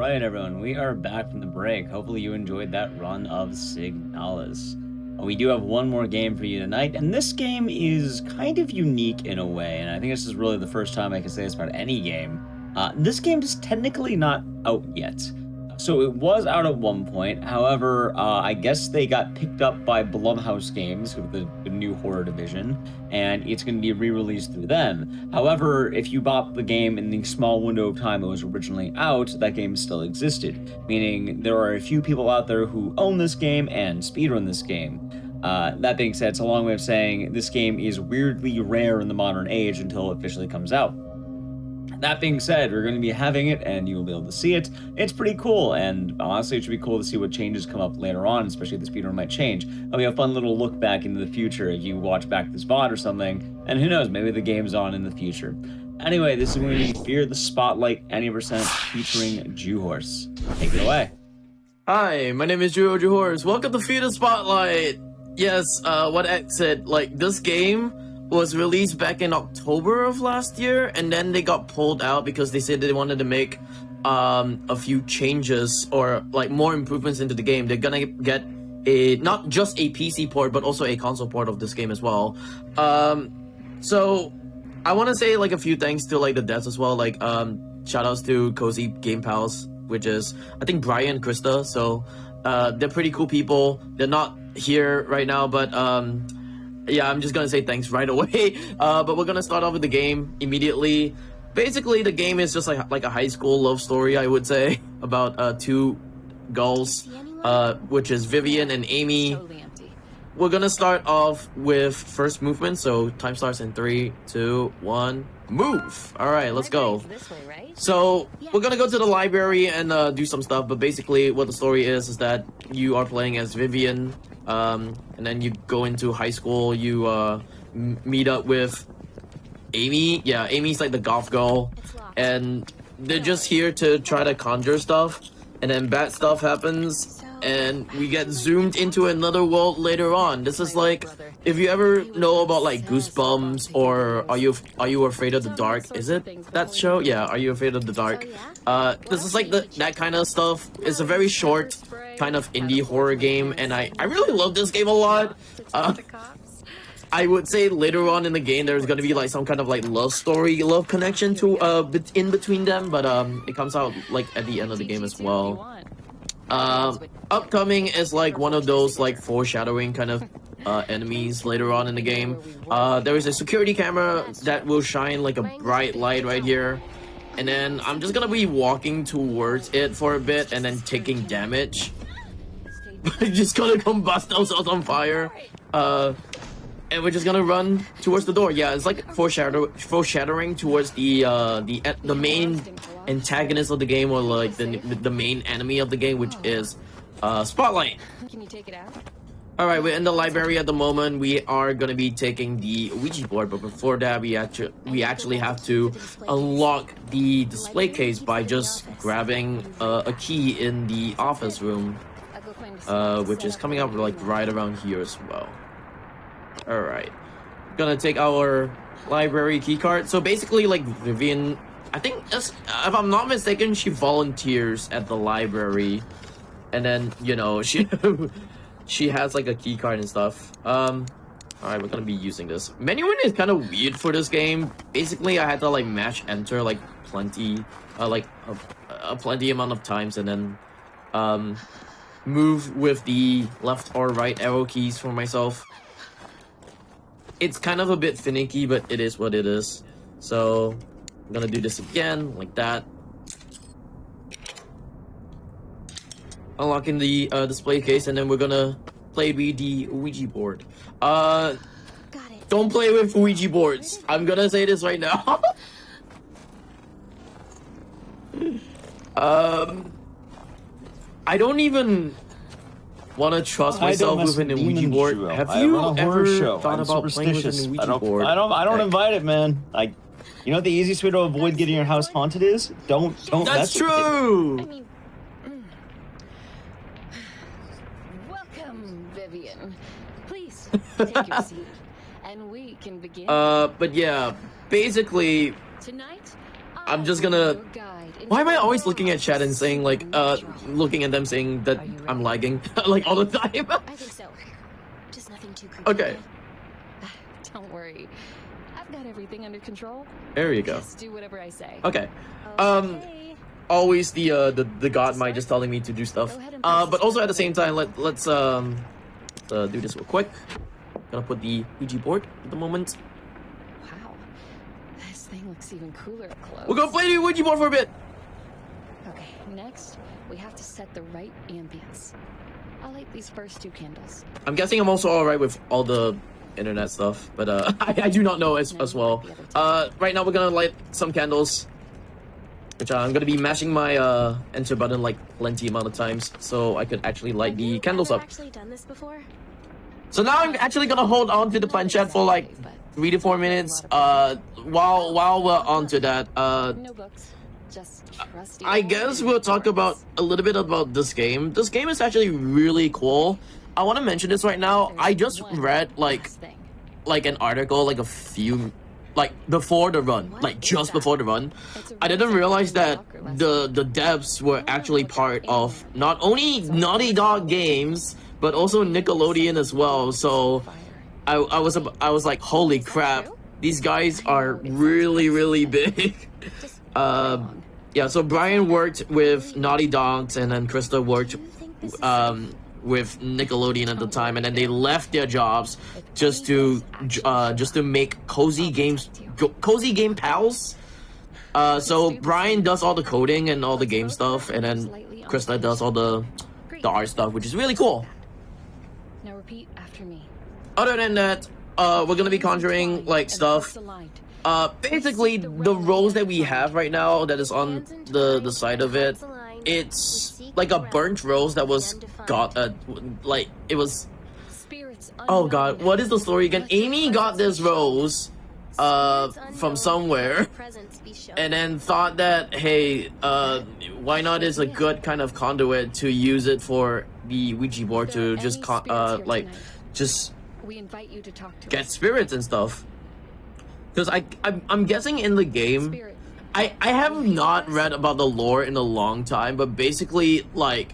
Alright everyone, we are back from the break. Hopefully you enjoyed that run of Signalis. We do have one more game for you tonight, and this game is kind of unique in a way, and I think this is really the first time I can say this about any game. This game is technically not out yet. So it was out at one point, however, I guess they got picked up by Blumhouse Games, with the new horror division, and it's going to be re-released through them. However, if you bought the game in the small window of time it was originally out, that game still existed, meaning there are a few people out there who own this game and speedrun this game. That being said, it's a long way of saying this game is weirdly rare in the modern age until it officially comes out. That being said, we're going to be having it, and you will be able to see it. It's pretty cool, and honestly, it should be cool to see what changes come up later on, especially if the speedrun might change. It'll be a fun little look back into the future if you watch back this VOD or something, and who knows, maybe the game's on in the future. Anyway, this is going to be Fear the Spotlight Any Percent featuring Juh0rse. Take it away. Hi, my name is Juh0rse. Welcome to Fear the Spotlight. Yes, what Ed said, like, this game was released back in October of last year, and then they got pulled out because they said they wanted to make a few changes or like more improvements into the game. They're gonna get a not just a PC port but also a console port of this game as well. So I want to say like a few thanks to like the devs as well. Like shout outs to Cozy Game Pals, which is I think Brian and Krista. So they're pretty cool people. They're not here right now, but yeah, I'm just gonna say thanks right away. But we're gonna start off with the game immediately. Basically, the game is just like a high school love story, I would say, about two girls, which is Vivian and Amy. We're gonna start off with first movement, so time starts in 3, 2, 1, move! Alright, let's go. So, we're gonna go to the library and do some stuff, but basically what the story is that you are playing as Vivian, and then you go into high school, you meet up with Amy. Yeah, Amy's like the goth girl, and they're just here to try to conjure stuff, and then bad stuff happens, and we get zoomed into another world later on. This is like, if you ever know about like Goosebumps or Are You Afraid of the Dark? Is it that show? Yeah, Are You Afraid of the Dark? This is like that kind of stuff. It's a very short kind of indie horror game, and I really love this game a lot. I would say later on in the game there's gonna be like some kind of like love connection to in between them, but it comes out like at the end of the game as well. Upcoming is like one of those like foreshadowing kind of enemies later on in the game. There is a security camera that will shine like a bright light right here, and then I'm just gonna be walking towards it for a bit and then taking damage. Just gonna combust ourselves on fire, and we're just gonna run towards the door. Yeah, it's like foreshadowing towards the main antagonist of the game, or like the main enemy of the game, which is Spotlight. Can you take it out? All right, we're in the library at the moment. We are gonna be taking the Ouija board, but before that, we actually have to unlock the display case by just grabbing a key in the office room, which is coming up like right around here as well. All right, gonna take our library key card. So basically, like Vivian, I think if I'm not mistaken, she volunteers at the library, and then you know she has like a key card and stuff. All right, we're gonna be using this. Menuing is kind of weird for this game. Basically, I had to like mash enter like plenty amount of times, and then move with the left or right arrow keys for myself. It's kind of a bit finicky, but it is what it is. So I'm gonna do this again, like that. Unlocking the display case, and then we're gonna play with the Ouija board. Don't play with Ouija boards. I'm gonna say this right now. I don't even want to trust myself with an Ouija board. Have you ever thought about playing with an Ouija board? I don't invite it, man. Like, you know what the easiest way to avoid getting your house haunted is? Don't. That's true. I mean, welcome, Vivian. Please take your seat, and we can begin. But yeah, basically, Tonight, I'm just gonna Why am I always looking at chat and saying like, looking at them saying that I'm lagging like all the time? I think so. Just nothing too creepy. Okay. Don't worry. I've got everything under control. There you go. Just do whatever I say. Okay. Okay. Always the god might just telling me to do stuff. But also at the same time, let's do this real quick. Gonna put the Ouija board at the moment. Wow. This thing looks even cooler up close. We're gonna play the Ouija board for a bit. Okay, next, we have to set the right ambience. I'll light these first 2 candles. I'm guessing I'm also alright with all the internet stuff, but I do not know as well. Right now we're gonna light some candles, which I'm gonna be mashing my enter button like plenty amount of times so I could actually light the candles up. Actually done this before? So now I'm actually gonna hold on to the planchette for like 3 to 4 minutes. While we're on to that, No books. Just trusty I guess we'll talk about a little bit about this game. This game is actually really cool. I want to mention this right now. I just read like an article like a few like before the run, like just before the run. I didn't realize that the devs were actually part of not only Naughty Dog Games but also Nickelodeon as well. So I was like, holy crap, these guys are really big. Yeah, so Brian worked with Naughty Dogs and then Krista worked with Nickelodeon at the time, and then they left their jobs just to make cozy game pals. So Brian does all the coding and all the game stuff, and then Krista does all the art stuff, which is really cool. Now repeat after me. Other than that, we're gonna be conjuring like stuff. Basically the roles that we have right now that is on the side of it, it's like a burnt rose that was like it was. Oh god, what is the story again? Amy got this rose from somewhere and then thought that, hey, why not is a good kind of conduit to use it for the Ouija board to just we invite you to talk to get spirits and stuff. Because I'm guessing in the game, I have not read about the lore in a long time, but basically like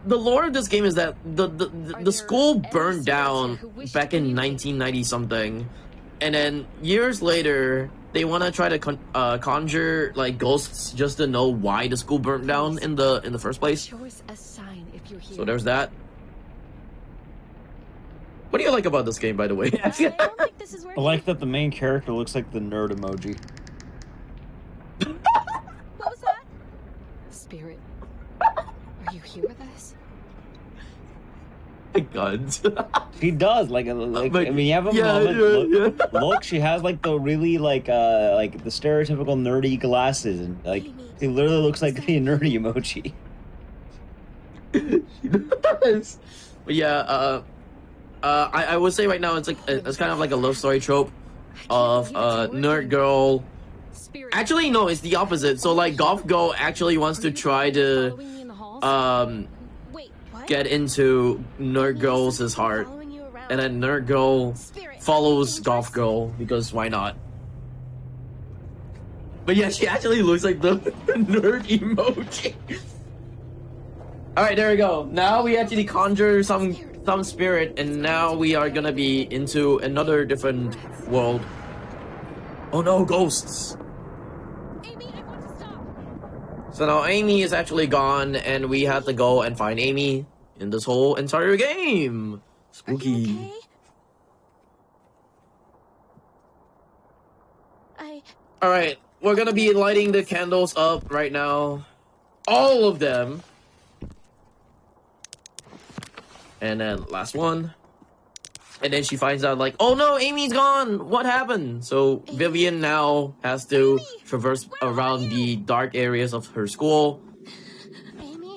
the lore of this game is that the school burned down back in 1990 something, and then years later they want to try to conjure like ghosts just to know why the school burned down in the first place. Show us a sign if you're here. So there's that. What do you like about this game, by the way? I don't think this is I working. like that the main character looks like the nerd emoji. What was that? Spirit. Are you here with us? My God. She does like I mean, you have a moment. Look, she has like the really like the stereotypical nerdy glasses, and like she literally looks like the nerdy emoji. She does. But yeah, I would say right now it's like it's kind of like a love story trope of nerd girl. Actually, no, it's the opposite. So like goth girl actually wants to try to get into nerd girl's heart, and then nerd girl follows goth girl because why not? But yeah, she actually looks like the nerd emoji. All right, there we go. Now we actually conjure some spirit, and now we are gonna be into another different world. Oh no, ghosts! Amy, I want to stop. So now Amy is actually gone, and we have to go and find Amy in this whole entire game. Spooky. All right, we're gonna be lighting the candles up right now, all of them. And then last one. And then she finds out like, oh no, Amy's gone! What happened? So Vivian now has to traverse around the dark areas of her school.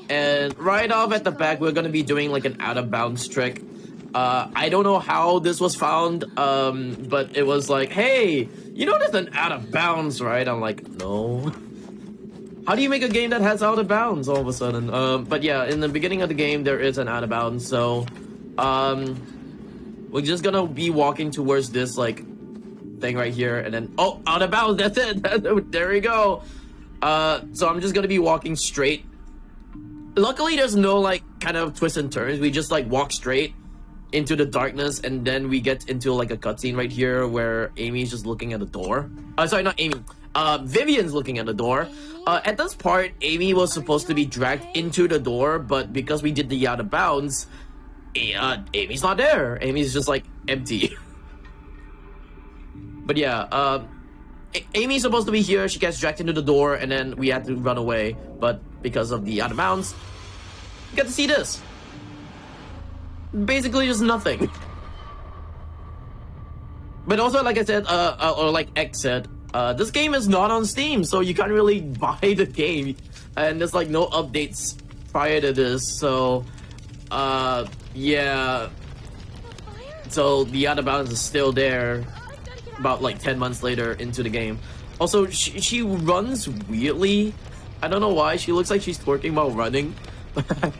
And right off at the back, we're gonna be doing like an out of bounds trick. I don't know how this was found, but it was like, hey, you know there's an out of bounds, right? I'm like, no. How do you make a game that has out of bounds all of a sudden? But yeah, in the beginning of the game, there is an out of bounds. So, we're just gonna be walking towards this like thing right here, and then oh, out of bounds. That's it. There we go. So I'm just gonna be walking straight. Luckily, there's no like kind of twists and turns. We just like walk straight into the darkness, and then we get into like a cutscene right here where Amy's just looking at the door. Sorry, not Amy. Vivian's looking at the door. At this part, Amy was supposed to be dragged into the door, but because we did the out of bounds, Amy's not there. Amy's just like empty. But yeah, Amy's supposed to be here. She gets dragged into the door, and then we had to run away. But because of the out of bounds, you get to see this. Basically, just nothing. But also, like I said, or like X said, this game is not on Steam, so you can't really buy the game, and there's like no updates prior to this. So, yeah. So the out of bounds is still there. About like 10 months later into the game. Also, she runs weirdly. I don't know why. She looks like she's twerking while running.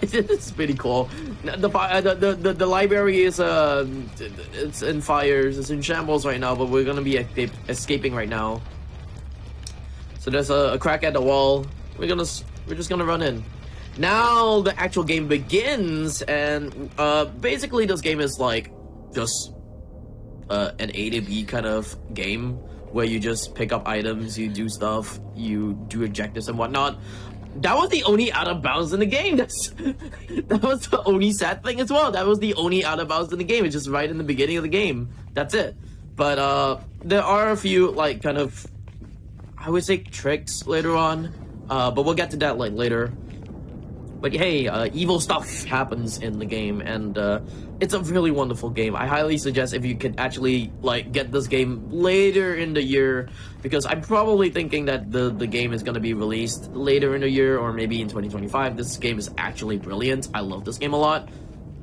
It's pretty cool. The library is it's in fires. It's in shambles right now, but we're gonna be escaping right now. So there's a crack at the wall. We're just gonna run in. Now the actual game begins, and basically this game is like just an A to B kind of game where you just pick up items, you do stuff, you do objectives and whatnot. That was the only out of bounds in the game. That was the only sad thing as well. That was the only out of bounds in the game. It's just right in the beginning of the game. That's it. But there are a few like kind of, I would say, tricks later on. But we'll get to that like later. But hey, evil stuff happens in the game, and it's a really wonderful game. I highly suggest if you can actually like get this game later in the year, because I'm probably thinking that the game is going to be released later in the year or maybe in 2025. This game is actually brilliant. I love this game a lot.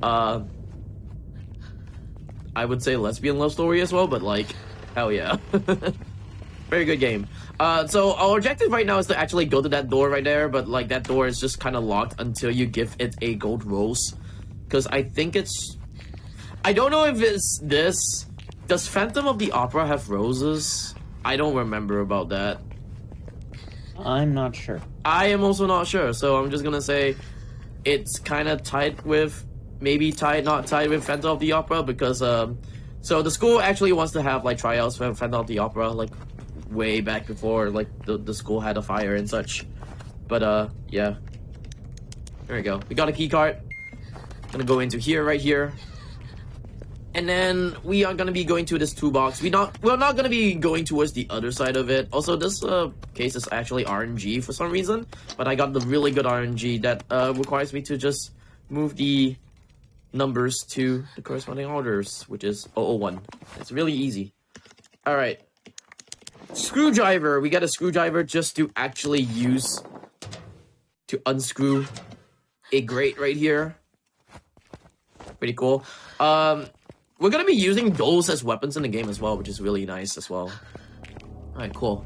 I would say lesbian love story as well, but like, hell yeah. Very good game. So our objective right now is to actually go to that door right there, but like that door is just kind of locked until you give it a gold rose. Because I think it's... I don't know if it's this. Does Phantom of the Opera have roses? I don't remember about that. I'm not sure. I am also not sure, so I'm just gonna say it's kind of tied with... Maybe tied, not tied with Phantom of the Opera, because... So the school actually wants to have like tryouts for Phantom of the Opera, like way back before like the school had a fire and such. But yeah, there we go. We got a key card. Gonna go into here, right here, and then we are gonna be going to this toolbox. We're not gonna be going towards the other side of it. Also, this case is actually RNG for some reason, but I got the really good RNG that requires me to just move the numbers to the corresponding orders, which is 001. It's really easy. All right. Screwdriver. We got a screwdriver just to actually use to unscrew a grate right here. Pretty cool. We're gonna be using those as weapons in the game as well, which is really nice as well. Alright, cool.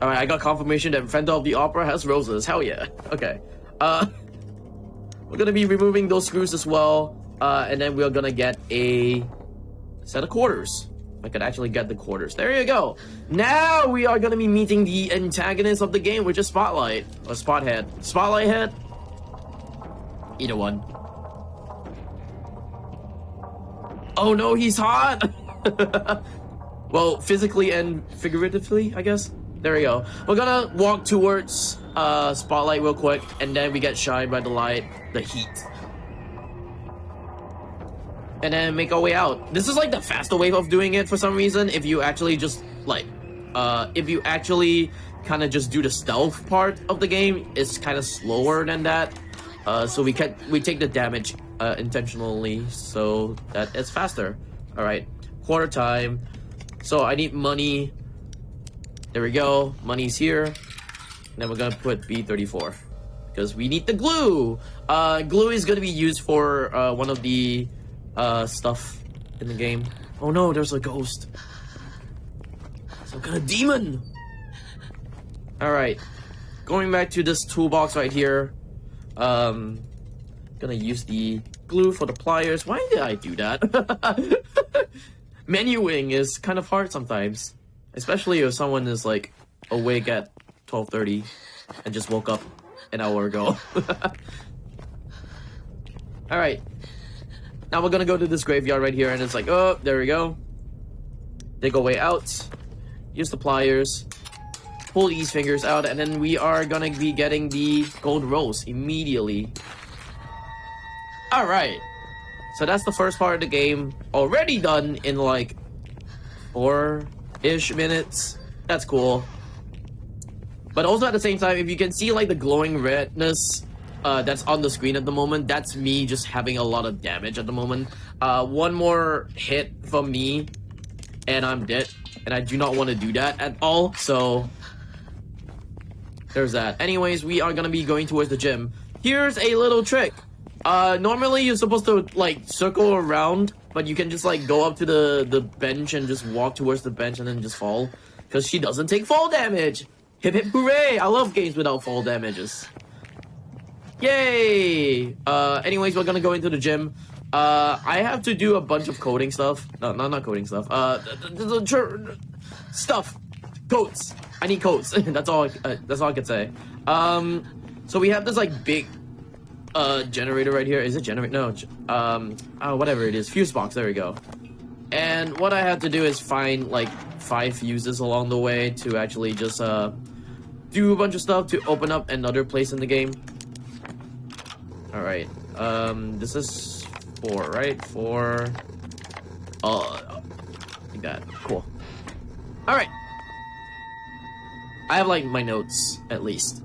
Alright, I got confirmation that Phantom of the Opera has roses. Hell yeah. Okay. We're gonna be removing those screws as well. And then we're gonna get a set of quarters. I could actually get the quarters. There you go. Now we are gonna be meeting the antagonist of the game, which is Spotlight. Or Spothead. Spotlight Head? Either one. Oh no, he's hot! Well, physically and figuratively, I guess. There we go. We're gonna walk towards Spotlight real quick, and then we get shined by the light, the heat. And then make our way out. This is like the faster way of doing it for some reason. If you actually just like, if you actually kind of just do the stealth part of the game, it's kind of slower than that. So we take the damage intentionally so that it's faster. All right, quarter time. So I need money. There we go. Money's here. And then we're gonna put B34 because we need the glue. Glue is gonna be used for one of the stuff in the game. Oh no, there's a ghost. Some kind of demon. All right, going back to this toolbox right here. Gonna use the glue for the pliers. Why did I do that? Menuing is kind of hard sometimes. Especially if someone is like awake at 12:30 and just woke up an hour ago. Alright. Now we're gonna go to this graveyard right here, and it's like, oh, there we go. Dig a way out. Use the pliers. Pull these fingers out, and then we are gonna be getting the gold rose immediately. Alright. So that's the first part of the game. Already done in like 4-ish minutes. That's cool. But also at the same time, if you can see like the glowing redness that's on the screen at the moment, that's me just having a lot of damage at the moment. One more hit from me and I'm dead, and I do not want to do that at all, so there's that. Anyways, we are gonna be going towards the gym. Here's a little trick. Normally you're supposed to like circle around, but you can just like go up to the bench and just walk towards the bench and then just fall, because she doesn't take fall damage. Hip hip hooray! I love games without fall damages. Yay! Anyways, we're gonna go into the gym. I have to do a bunch of coding stuff. No, not coding stuff. Stuff. Codes. I need codes. That's all I can say. So we have this like big generator right here. Is it generator? No. Whatever it is. Fuse box. There we go. And what I have to do is find like 5 fuses along the way to actually just do a bunch of stuff to open up another place in the game. All right. This is 4, right? 4. Like that. Cool. All right. I have like my notes at least.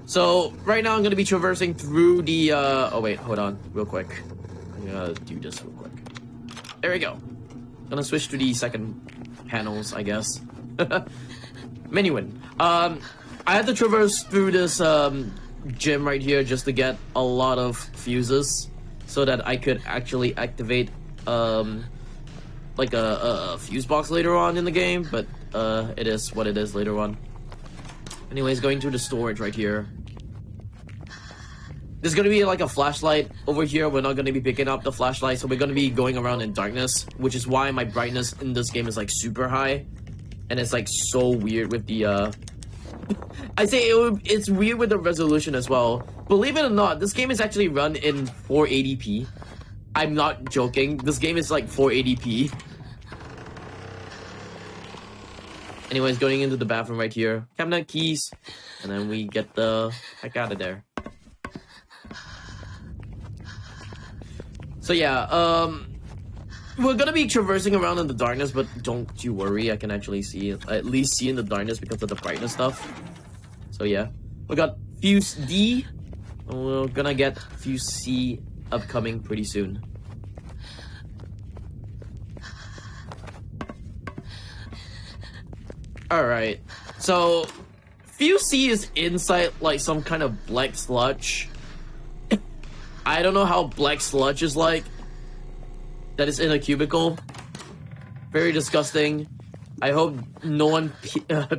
So right now I'm gonna be traversing through the. Oh wait, hold on, real quick. I'm gonna do this real quick. There we go. Gonna switch to the second panels, I guess. Menuing. I had to traverse through this gym right here just to get a lot of fuses, so that I could actually activate like a fuse box later on in the game. But it is what it is later on. Anyways, going to the storage right here. There's gonna be like a flashlight over here. We're not gonna be picking up the flashlight, so we're gonna be going around in darkness, which is why my brightness in this game is like super high, and it's like so weird with the I say it's weird with the resolution as well. Believe it or not, this game is actually run in 480p. I'm not joking. This game is like 480p. Anyways, going into the bathroom right here. Cabinet keys. And then we get the heck out of there. So yeah, we're gonna be traversing around in the darkness, but don't you worry, I can actually see it, at least see in the darkness because of the brightness stuff. So yeah, we got Fuse D, and we're gonna get Fuse C upcoming pretty soon. Alright, so Fuse C is inside like some kind of black sludge. I don't know how black sludge is like. That is in a cubicle. Very disgusting. I hope no one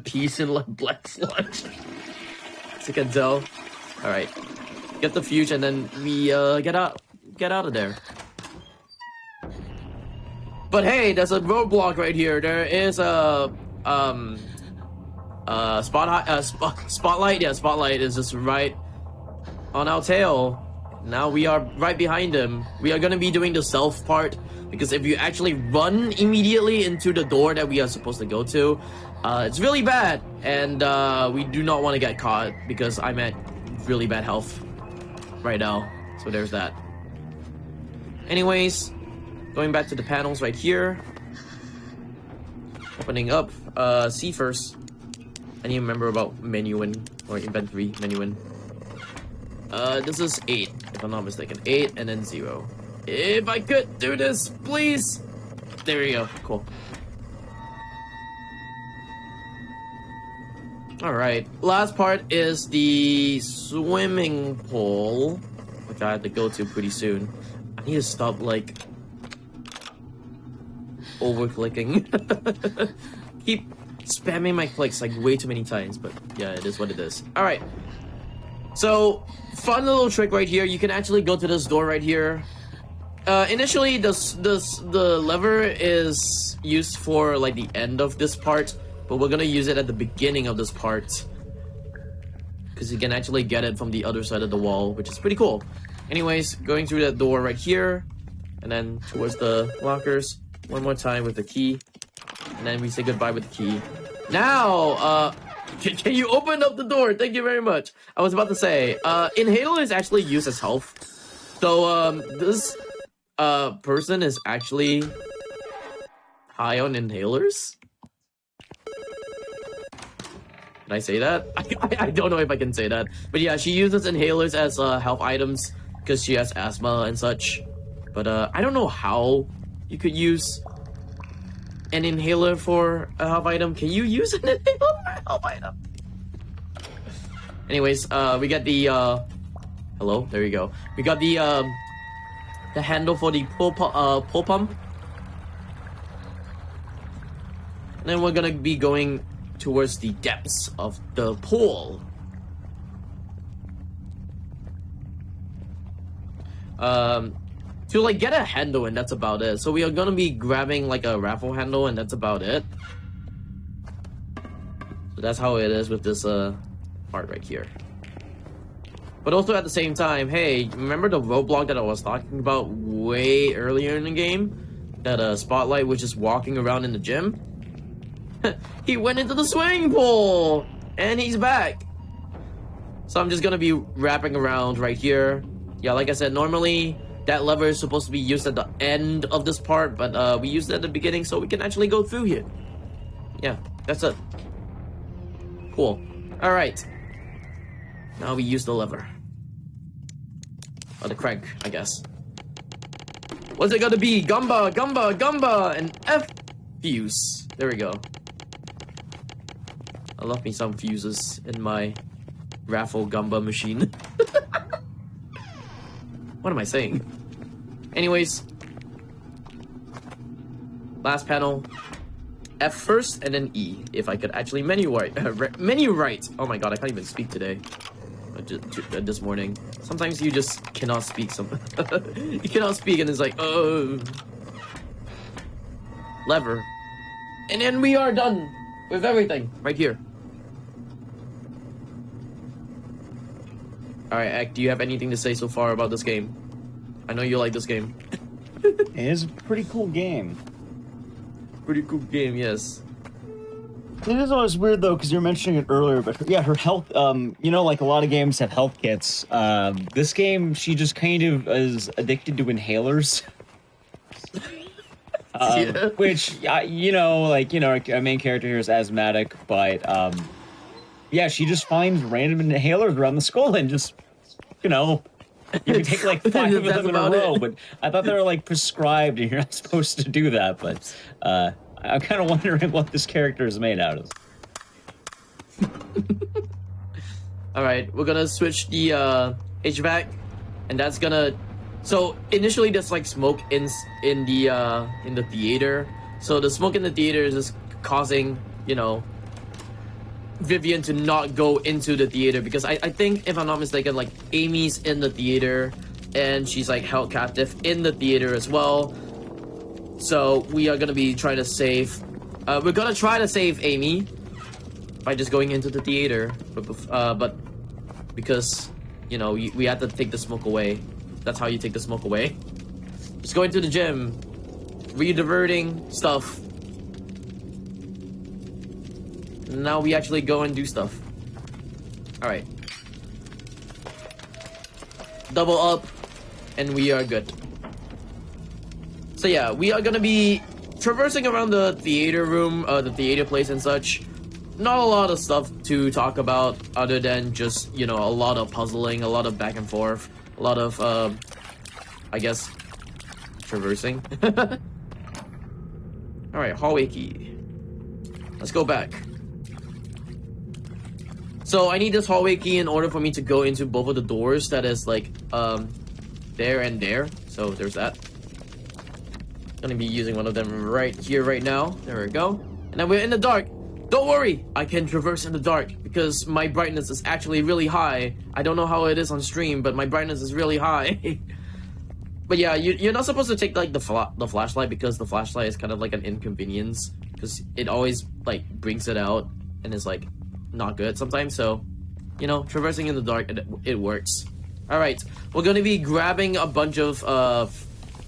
pees in like black sludge. As you can tell. Alright. Get the fuse and then we get out of there. But hey, there's a roadblock right here. There is a spotlight. Yeah, spotlight is just right on our tail. Now we are right behind him. We are gonna be doing the stealth part, because if you actually run immediately into the door that we are supposed to go to, it's really bad, and we do not want to get caught because I'm at really bad health right now. So there's that. Anyways, going back to the panels right here. Opening up C first. I need to remember about menuing or inventory menuing. This is 8, if I'm not mistaken. 8 and then 0. If I could do this, please. There we go. Cool. Alright. Last part is the swimming pool, which I have to go to pretty soon. I need to stop, like, over-clicking. Keep spamming my clicks, like, way too many times. But, yeah, it is what it is. Alright. So, fun little trick right here. You can actually go to this door right here. Initially, the lever is used for like the end of this part, but we're gonna use it at the beginning of this part because you can actually get it from the other side of the wall, which is pretty cool. Anyways, going through that door right here, and then towards the lockers one more time with the key, and then we say goodbye with the key. Now, can you open up the door? Thank you very much. I was about to say, inhaler is actually used as health. So, this person is actually high on inhalers. Can I say that? I don't know if I can say that. But yeah, she uses inhalers as health items because she has asthma and such. But I don't know how you could use an inhaler for a health item. Can you use an inhaler for a health item? Anyways, we got the hello, there you go. We got the handle for the pull pump. And then we're gonna be going towards the depths of the pool. To like get a handle, and that's about it. So we are gonna be grabbing like a raffle handle, and that's about it. So that's how it is with this part right here. But also at the same time, hey, remember the roadblock that I was talking about way earlier in the game? That Spotlight was just walking around in the gym? He went into the swimming pool! And he's back! So I'm just gonna be wrapping around right here. Yeah, like I said, normally that lever is supposed to be used at the end of this part, but we used it at the beginning so we can actually go through here. Yeah, that's it. Cool. Alright. Now we use the lever. Or the crank, I guess. What's it gonna be? Gumba, Gumba, Gumba, and F fuse. There we go. I love me some fuses in my raffle Gumba machine. What am I saying? Anyways. Last panel. F first and then E. If I could actually menu right. Menu right. Oh my god, I can't even speak today. This morning. Sometimes you just cannot speak. You cannot speak and it's like, oh. Lever. And then we are done with everything right here. Alright, Ak, do you have anything to say so far about this game? I know you like this game. It is a pretty cool game. Pretty cool game, yes. It is always weird though, because you were mentioning it earlier, but yeah, her health, you know, like a lot of games have health kits. This game, she just kind of is addicted to inhalers. Yeah. Which, you know, like, you know, our main character here is asthmatic, but, yeah, she just finds random inhalers around the skull and just, you know, you can take like 5 of them in a row, but I thought they were like prescribed and you're not supposed to do that, but, I'm kind of wondering what this character is made out of. Alright, we're gonna switch the HVAC, and that's gonna... So initially there's like smoke in the theater. So the smoke in the theater is just causing, you know, Vivian to not go into the theater, because I think, if I'm not mistaken, like Amy's in the theater and she's like held captive in the theater as well. So we are gonna be trying to save. We're gonna try to save Amy by just going into the theater, but because, you know, we have to take the smoke away. That's how you take the smoke away. Just go into the gym, re-diverting stuff. Now we actually go and do stuff. All right. Double up, and we are good. So yeah, we are gonna be traversing around the theater room, the theater place and such. Not a lot of stuff to talk about other than just, you know, a lot of puzzling, a lot of back and forth, a lot of, I guess, traversing. Alright, hallway key. Let's go back. So I need this hallway key in order for me to go into both of the doors that is like, there and there. So there's that. Gonna be using one of them right here, right now. There we go. And then we're in the dark. Don't worry, I can traverse in the dark because my brightness is actually really high. I don't know how it is on stream, but my brightness is really high. But yeah, you're not supposed to take like the flashlight, because the flashlight is kind of like an inconvenience, because it always like brings it out and is like not good sometimes. So, you know, traversing in the dark, it works. All right, we're gonna be grabbing a bunch of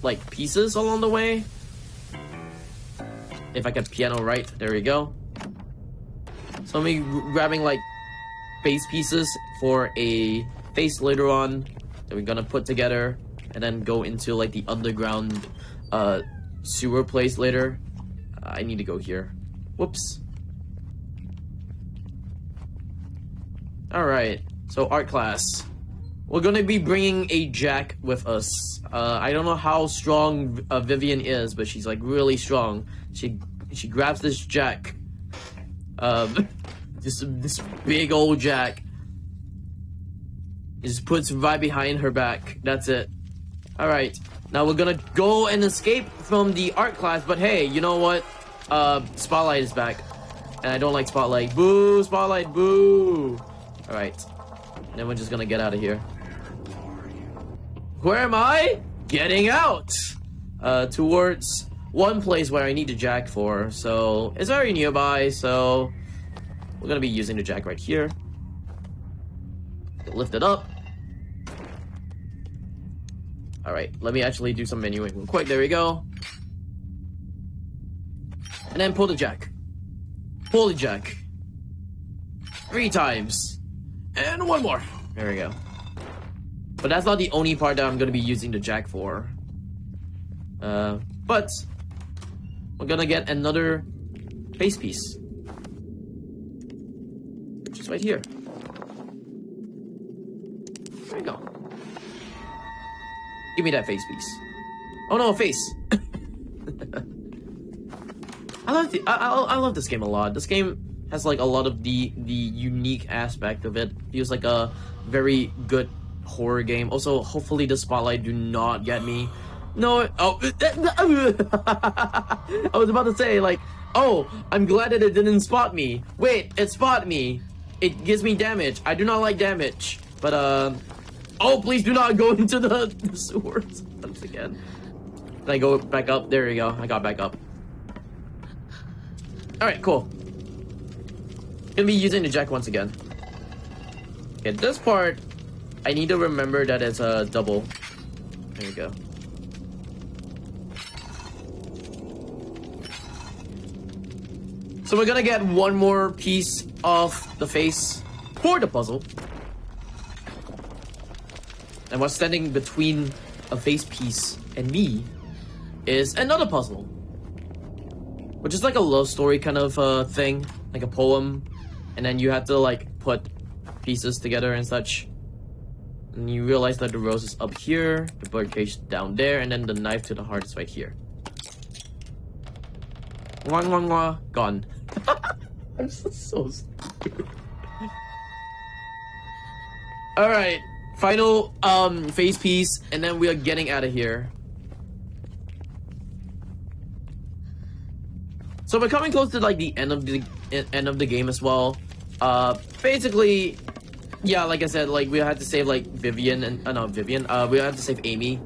like pieces along the way. If I get piano right, there we go. So I'm gonna be grabbing like face pieces for a face later on that we're gonna put together, and then go into like the underground sewer place later. I need to go here. Whoops. All right, so art class. We're gonna be bringing a jack with us. I don't know how strong Vivian is, but she's like really strong. She grabs this jack, this big old jack. Just puts right behind her back. That's it. All right, now we're gonna go and escape from the art class. But hey, you know what? Spotlight is back, and I don't like Spotlight. Boo! Spotlight! Boo! All right, then we're just gonna get out of here. Where am I? Getting out! Towards one place where I need the jack for. So it's very nearby, so we're gonna be using the jack right here. Lift it up. Alright, let me actually do some menuing real quick. There we go. And then pull the jack. Pull the jack. 3 times. And one more. There we go. But that's not the only part that I'm going to be using the jack for. But we're going to get another face piece. Which is right here. There you go. Give me that face piece. Oh no, a face. I love this game a lot. This game has like a lot of the unique aspect of it. Feels like a very good horror game. Also, hopefully the spotlight do not get me. No, oh, I was about to say like, oh, I'm glad that it didn't spot me. Wait, it spot me. It gives me damage. I do not like damage. But oh, please do not go into the sewers once again. Can I go back up? There you go. I got back up. All right, cool. Gonna be using the jack once again. Okay, this part, I need to remember that it's a double. There we go. So we're gonna get one more piece of the face for the puzzle. And what's standing between a face piece and me is another puzzle. Which is like a love story kind of thing, like a poem. And then you have to like put pieces together and such. And you realize that the rose is up here, the birdcage down there, and then the knife to the heart is right here. Wah, wah, wah, gone. I'm so stupid. Alright, final face piece, and then we are getting out of here. So we're coming close to like the end of the game as well. Basically, yeah, like I said, like we had to save like Vivian and not Vivian. We had to save Amy.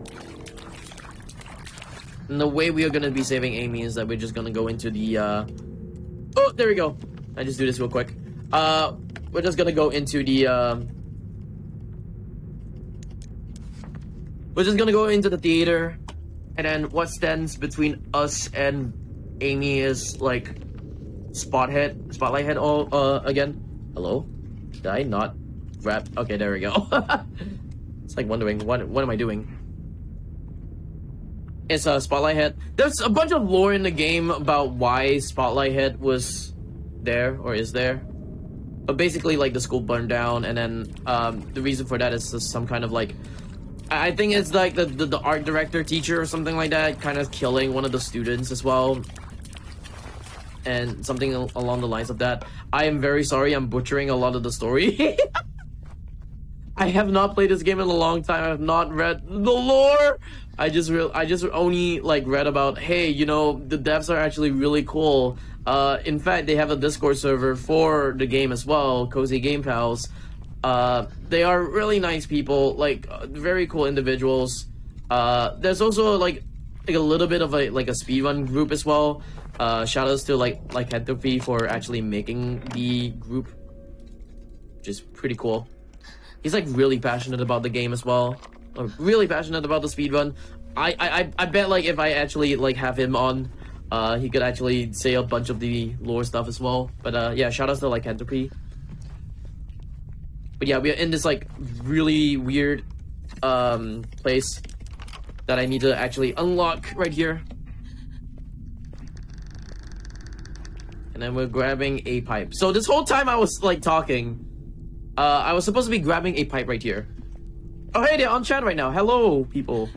And the way we are gonna be saving Amy is that we're just gonna go into the oh, there we go. I just do this real quick. We're just gonna go into the we're just gonna go into the theater, and then what stands between us and Amy is like spotlight head all again. Hello? Did I not grab? Okay, there we go. It's like wondering what am I doing? It's a spotlight head. There's a bunch of lore in the game about why spotlight head was there or is there. But basically like the school burned down, and then the reason for that is just some kind of like, I think it's like the art director teacher or something like that kind of killing one of the students as well. And something along the lines of that. I am very sorry, I'm butchering a lot of the story. I have not played this game in a long time. I have not read the lore. I just only like read about, hey, you know, the devs are actually really cool. In fact, they have a Discord server for the game as well, Cozy Game Pals. They are really nice people, like very cool individuals. There's also like a little bit of a speedrun group as well. Shout outs to like Entropy for actually making the group, which is pretty cool. He's like really passionate about the game as well. Really passionate about the speedrun. I bet like if I actually like have him on, he could actually say a bunch of the lore stuff as well. But yeah, shout outs to like Entropy. But yeah, we are in this like really weird place that I need to actually unlock right here. And then we're grabbing a pipe. So this whole time I was like talking, I was supposed to be grabbing a pipe right here. Oh hey, they're on chat right now. Hello, people.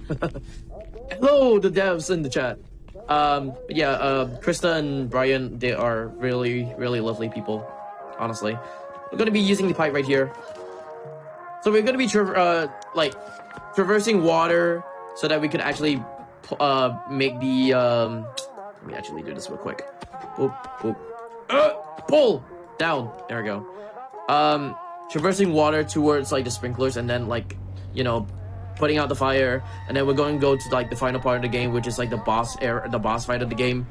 Hello, the devs in the chat. Yeah, Krista and Brian, they are really, really lovely people, honestly. We're gonna be using the pipe right here. So we're gonna be traversing water so that we could actually make the let me actually do this real quick. Boop, boop. Pull down. There we go. Traversing water towards like the sprinklers, and then like, you know, putting out the fire, and then we're going to go to like the final part of the game, which is like the boss fight of the game.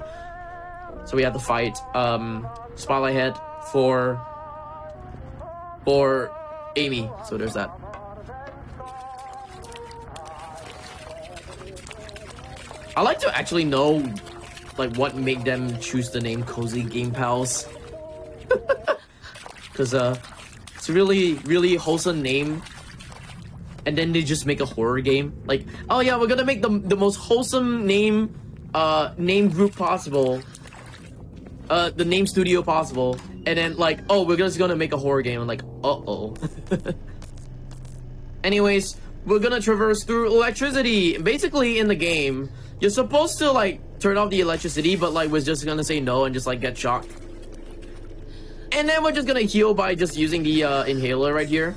So we have to fight Spotlight Head for Amy. So there's that. I like to actually know like what made them choose the name Cozy Game Pals. Cause it's a really, really wholesome name. And then they just make a horror game. Like, oh yeah, we're gonna make the most wholesome name group possible. The name studio possible. And then like, oh, we're just gonna make a horror game. I'm like, uh-oh. Anyways, we're gonna traverse through electricity. Basically, in the game, you're supposed to like turn off the electricity, but like we're just gonna say no and just like get shocked. And then we're just gonna heal by just using the inhaler right here.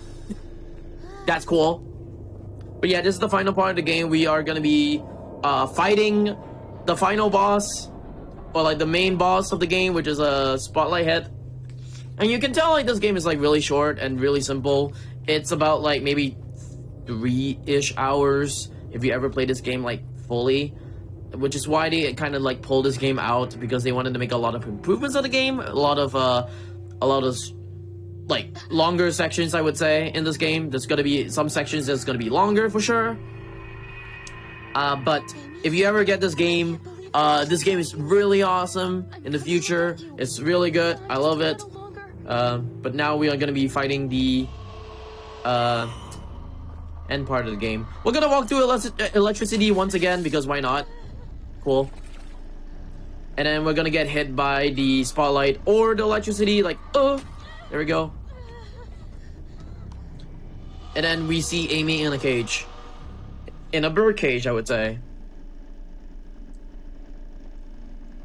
That's cool. But yeah, this is the final part of the game. We are gonna be fighting the final boss, or like the main boss of the game, which is a Spotlight Head. And you can tell like this game is like really short and really simple. It's about like maybe 3-ish hours if you ever play this game like fully, which is why they kind of like pulled this game out, because they wanted to make a lot of improvements of the game, a lot of like longer sections, I would say, in this game. There's gonna be some sections that's gonna be longer for sure. But if you ever get this game is really awesome in the future. It's really good. I love it. But now we are gonna be fighting the end part of the game. We're gonna walk through electricity once again, because why not? Cool. And then we're gonna get hit by the spotlight or the electricity, like, oh, there we go. And then we see Amy in a cage. In a bird cage, I would say.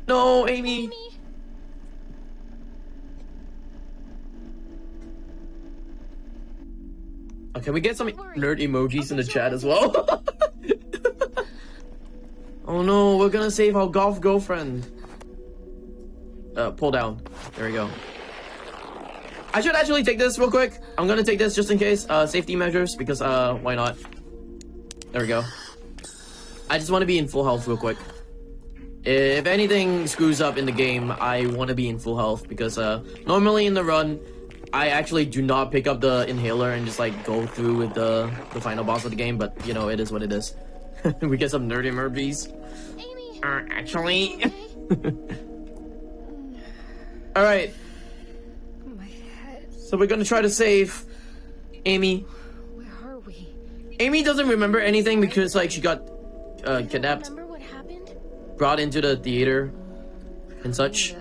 No, Amy! Oh, can we get some nerd emojis in the chat as well? Oh no, we're gonna save our golf girlfriend. Pull down. There we go. I should actually take this real quick. I'm gonna take this just in case. Safety measures, because why not? There we go. I just want to be in full health real quick. If anything screws up in the game, I want to be in full health, because normally in the run, I actually do not pick up the inhaler and just like go through with the final boss of the game, but you know, it is what it is. We get some nerdy merbies. Actually. Alright. So we're gonna try to save Amy. Where are we? Amy doesn't remember anything because like she got kidnapped, Remember what happened? brought into the theater and such.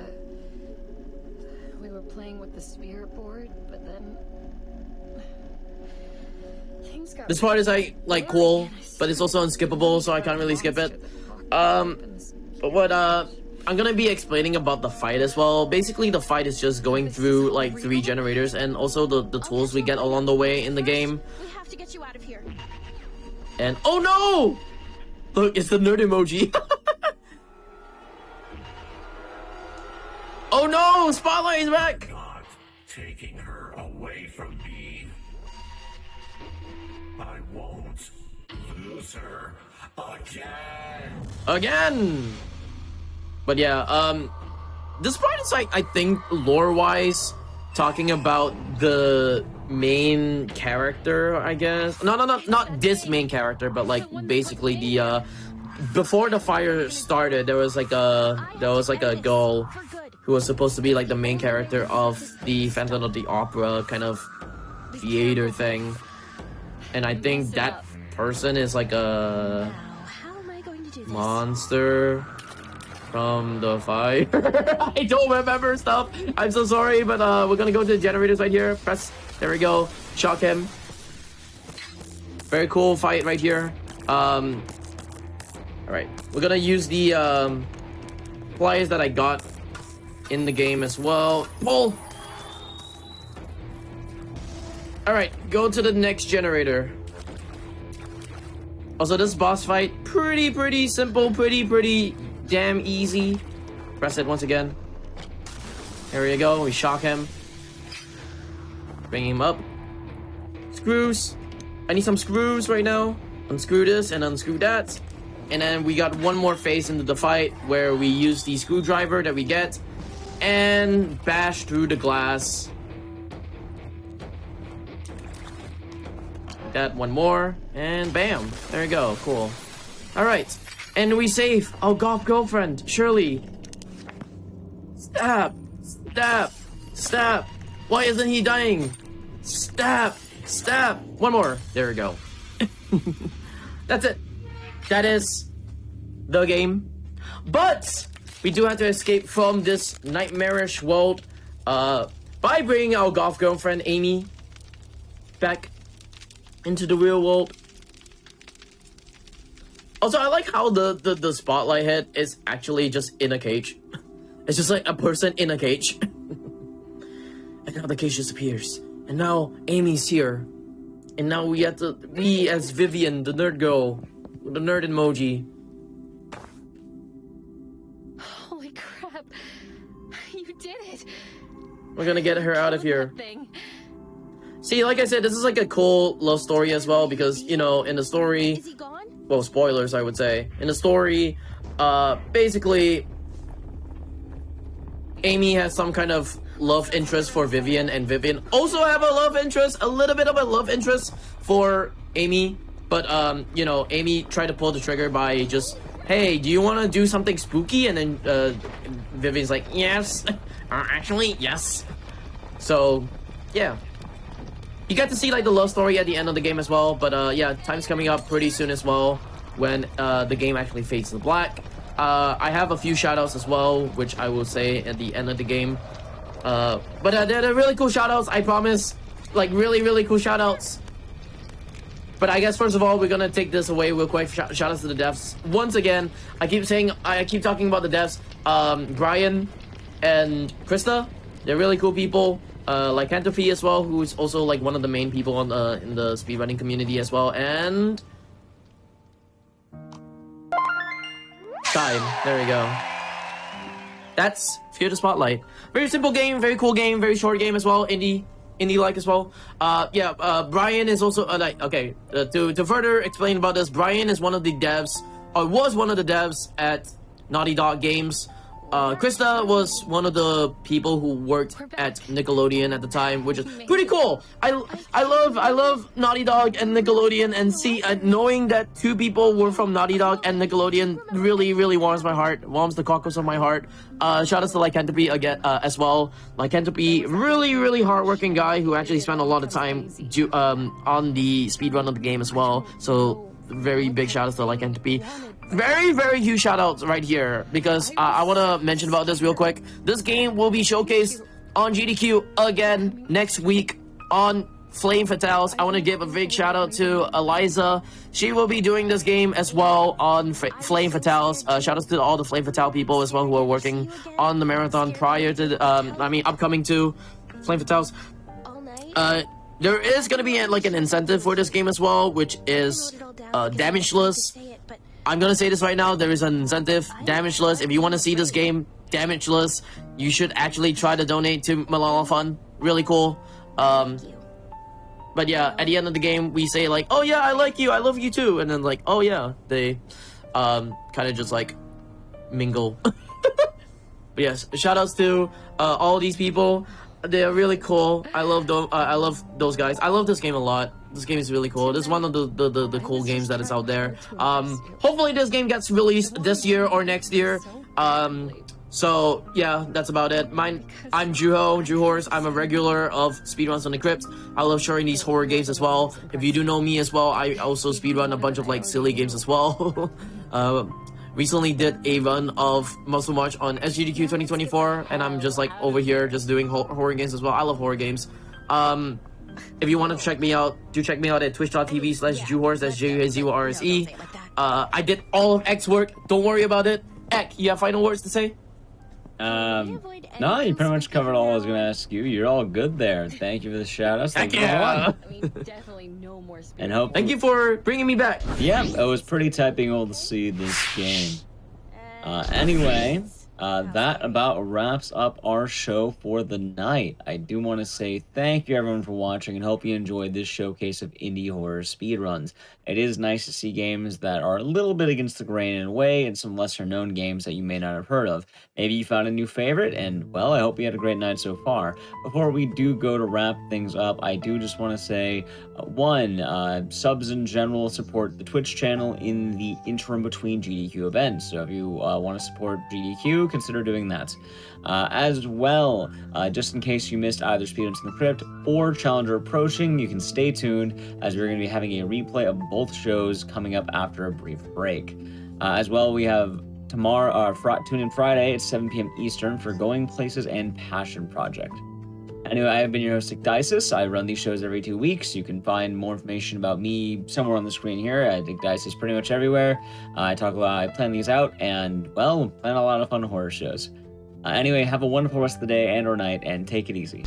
We were playing with the spirit board, but then things got. This part is like cool, but it's also unskippable, so I can't really skip it. But what I'm gonna be explaining about the fight as well. Basically, the fight is just going through like 3 generators, and also the tools we get along the way in the game. We have to get you out of here. And oh no! Look, it's the nerd emoji. Oh no! Spotlight is back! Not taking her away from me. I won't lose her. Again! But yeah, this part is like, I think, lore-wise, talking about the main character, I guess. No, not this main character, but like basically the before the fire started, there was like a girl who was supposed to be like the main character of the Phantom of the Opera kind of theater thing, and I think that person is like a monster from the fire. I don't remember stuff. I'm so sorry, but we're gonna go to the generators right here. Press. There we go. Shock him. Very cool fight right here. All right, we're gonna use the flyers that I got in the game as well. Pull. All right, go to the next generator. Also, this boss fight pretty simple, pretty damn easy. Press it once again. There we go. We shock him. Bring him up. Screws. I need some screws right now. Unscrew this and unscrew that. And then we got one more phase into the fight where we use the screwdriver that we get and bash through the glass. That one more, and bam, there we go. Cool. All right, and we save our goth girlfriend, Shirley. Stab, stab, stab. Why isn't he dying? Stab, stab. One more. There we go. That's it. That is the game. But we do have to escape from this nightmarish world by bringing our goth girlfriend, Amy, back into the real world. Also, I like how the spotlight head is actually just in a cage. It's just like a person in a cage. And now the cage disappears. And now Amy's here. And now we as Vivian, the nerd girl, with the nerd emoji. Holy crap. You did it. We're gonna get her out of here. See, like I said, this is like a cool love story as well, because, you know, in the story, Is he gone? well, spoilers, I would say. In the story, basically, Amy has some kind of love interest for Vivian, and Vivian also have a love interest, a little bit of a love interest for Amy. But, you know, Amy tried to pull the trigger by just, hey, do you want to do something spooky? And then, Vivian's like, yes. Actually, yes. So, yeah. You get to see like the love story at the end of the game as well, but yeah, time's coming up pretty soon as well when the game actually fades to black. I have a few shoutouts as well, which I will say at the end of the game. But they're really cool shoutouts, I promise. Like really cool shoutouts. But I guess first of all, we're gonna take this away real quick. Shoutouts to the devs. Once again, I keep talking about the devs. Brian and Krista, they're really cool people. Like Lycanthropy as well, who's also like one of the main people on in the speedrunning community as well, and time. There we go. That's Fear the Spotlight. Very simple game, very cool game, very short game as well. Indie like as well. Brian is also like, okay, to further explain about this, Brian is one of the devs, or was one of the devs at Naughty Dog Games. Krista was one of the people who worked at Nickelodeon at the time, which is pretty cool. I love Naughty Dog and Nickelodeon, and knowing that two people were from Naughty Dog and Nickelodeon really warms my heart, warms the cockles of my heart. Shout out to Lycanthropy again as well. Lycanthropy, really hardworking guy who actually spent a lot of time on the speedrun of the game as well. So very big shout out to Lycanthropy. Very huge shout outs right here, because I want to mention about this real quick. This game will be showcased on GDQ again next week on Flame Fatales. I want to give a big shout out to Eliza. She will be doing this game as well on Flame Fatales. Shout out to all the Flame Fatale people as well who are working on the marathon prior to upcoming to Flame Fatales. There is going to be like an incentive for this game as well, which is damageless. I'm gonna say this right now, there is an incentive, damageless. If you want to see this game damageless, you should actually try to donate to Malala Fund. Really cool. But yeah, at the end of the game, we say like, oh yeah, I like you, I love you too, and then like, oh yeah, they kind of just like mingle. But yes, shout outs to all these people. They're really cool. I love those guys. I love this game a lot. This game is really cool. This is one of the cool games that is out there. Hopefully this game gets released this year or next year. So yeah, that's about it. I'm Juh0rse. I'm a regular of Speedruns on the Crypt. I love sharing these horror games as well. If you do know me as well, I also speedrun a bunch of like silly games as well. Recently did a run of Muscle March on SGDQ 2024, and I'm just like over here just doing horror games as well. I love horror games. If you want to check me out, do check me out at twitch.tv/Juh0rse. That's Juh0rse. I did all of X work. Don't worry about it. Ek, you have final words to say? No, you pretty much covered all I was going to ask you. You're all good there. Thank you for the shout-outs. Heck yeah! And hope. Thank you for bringing me back. Yeah, it was pretty tight being able to see this game. Anyway, that about wraps up our show for the night. I do want to say thank you everyone for watching and hope you enjoyed this showcase of indie horror speedruns. It is nice to see games that are a little bit against the grain in a way and some lesser known games that you may not have heard of. Maybe you found a new favorite and, well, I hope you had a great night so far. Before we do go to wrap things up, I do just want to say, subs in general support the Twitch channel in the interim between GDQ events. So if you want to support GDQ, consider doing that. As well, just in case you missed either Speedruns in the Crypt or Challenger Approaching, you can stay tuned as we're going to be having a replay of both shows coming up after a brief break. As well, we have tomorrow, tune in Friday at 7 p.m. Eastern for Going Places and Passion Project. Anyway, I have been your host, Juh0rse. I run these shows every 2 weeks. You can find more information about me somewhere on the screen here. Juh0rse is pretty much everywhere. I plan these out and, well, plan a lot of fun horror shows. Anyway, have a wonderful rest of the day and or night, and take it easy.